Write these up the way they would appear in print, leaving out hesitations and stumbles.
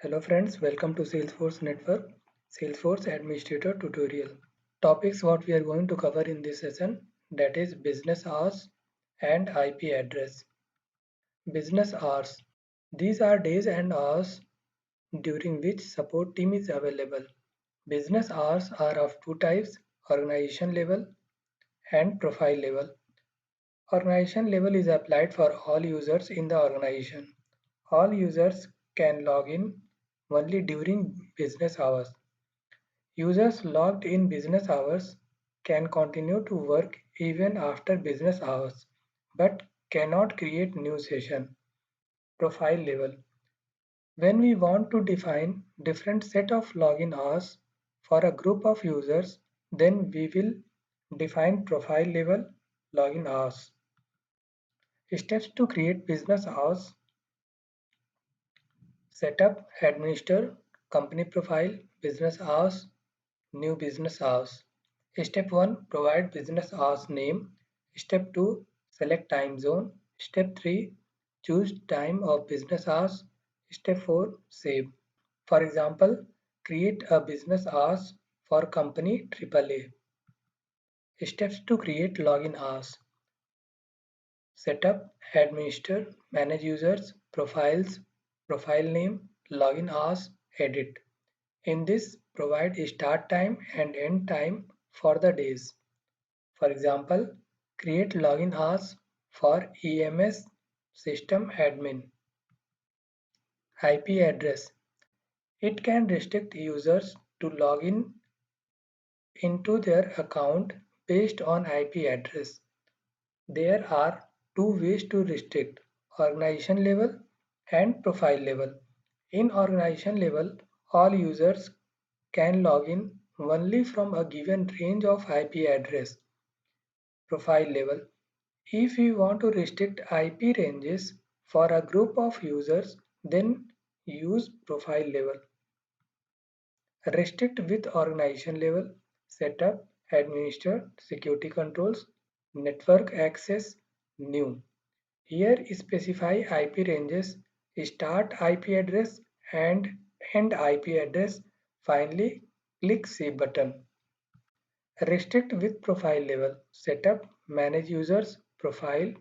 Hello friends, welcome to Salesforce Network Salesforce Administrator tutorial. Topics what we are going to cover in this session, that is business hours and IP address. Business hours. These are days and hours during which support team is available. Business hours are of two types, organization level and profile level. Organization level is applied for all users in the organization. All users can log in only during business hours. Users logged in business hours can continue to work even after business hours, but cannot create new session. Profile level. When we want to define different set of login hours for a group of users, then we will define profile level login hours. Steps to create business hours: setup, administer, company profile, business hours, new business hours. Step 1, provide business hours name. Step 2, select time zone. Step 3, choose time of business hours. Step 4, save. For example, create a business hours for company AAA. Steps to create login hours: setup, administer, manage users, profiles, profile name, login hours, edit. In this, provide a start time and end time for the days. For example, create login hours for EMS system admin. IP address. It can restrict users to log in into their account based on IP address. There are two ways to restrict: organization level and profile level. In organization level, all users can log in only from a given range of IP address. Profile level. If we want to restrict IP ranges for a group of users, then use profile level. Restrict with organization level, setup, administer, security controls, network access, new. Here specify IP ranges, start IP address and end IP address. Finally, click Save button. Restrict with profile level, setup, manage users, profile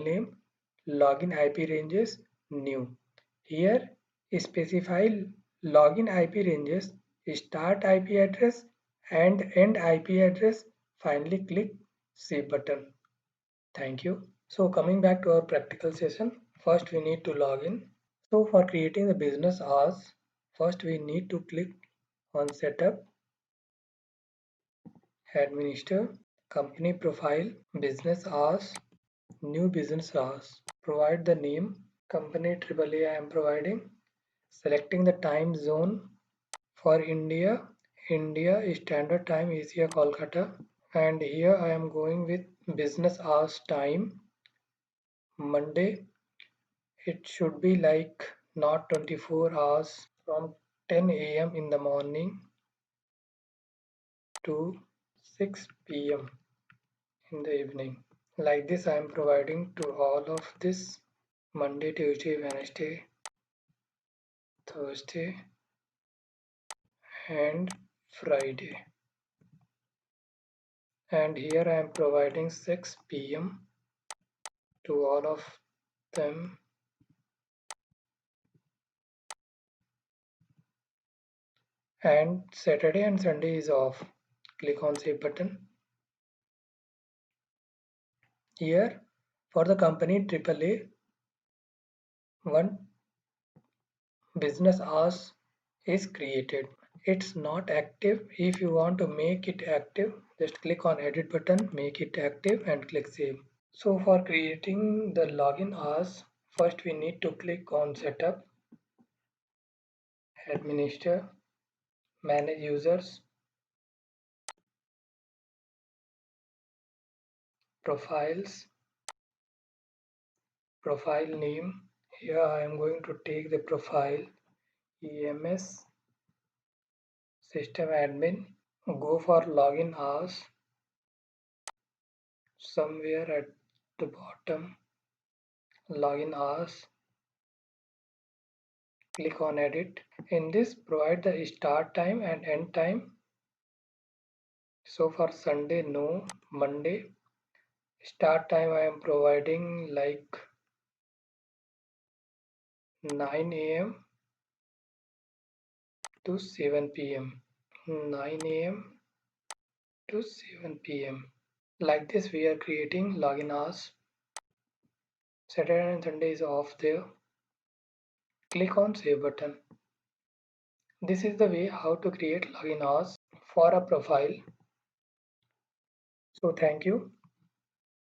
name, login IP ranges, new. Here specify login IP ranges, start IP address and end IP address. Finally click Save button. Thank you. So coming back to our practical session, first we need to log in. So for creating the business hours, first we need to click on setup, administer, company profile, business hours, new business hours. Provide the name, company AAA I am providing. Selecting the time zone for India. India Standard Time, Asia, Kolkata. And here I am going with business hours time, Monday. It should be like not 24 hours from 10 a.m. in the morning to 6 p.m. in the evening. Like this, I am providing to all of this: Monday, Tuesday, Wednesday, Thursday, and Friday. And here I am providing 6 p.m. to all of them. And Saturday and Sunday is off. Click on Save button. Here for the company AAA, one business hours is created. It's not active. If you want to make it active, just click on Edit button, make it active and click Save. So for creating the login hours, first we need to click on Setup, Administer, Manage Users, Profiles, Profile Name. Here I am going to take the profile EMS System Admin. Go for login hours somewhere at the bottom. login hours, click on edit. In this, provide the start time and end time. So for Sunday, no. Monday, start time I am providing like 9 a.m. to 7 p.m. 9 a.m. to 7 p.m. Like this, we are creating login hours. Saturday and Sunday is off there. Click on Save button. This is the way how to create login hours for a profile. So thank you.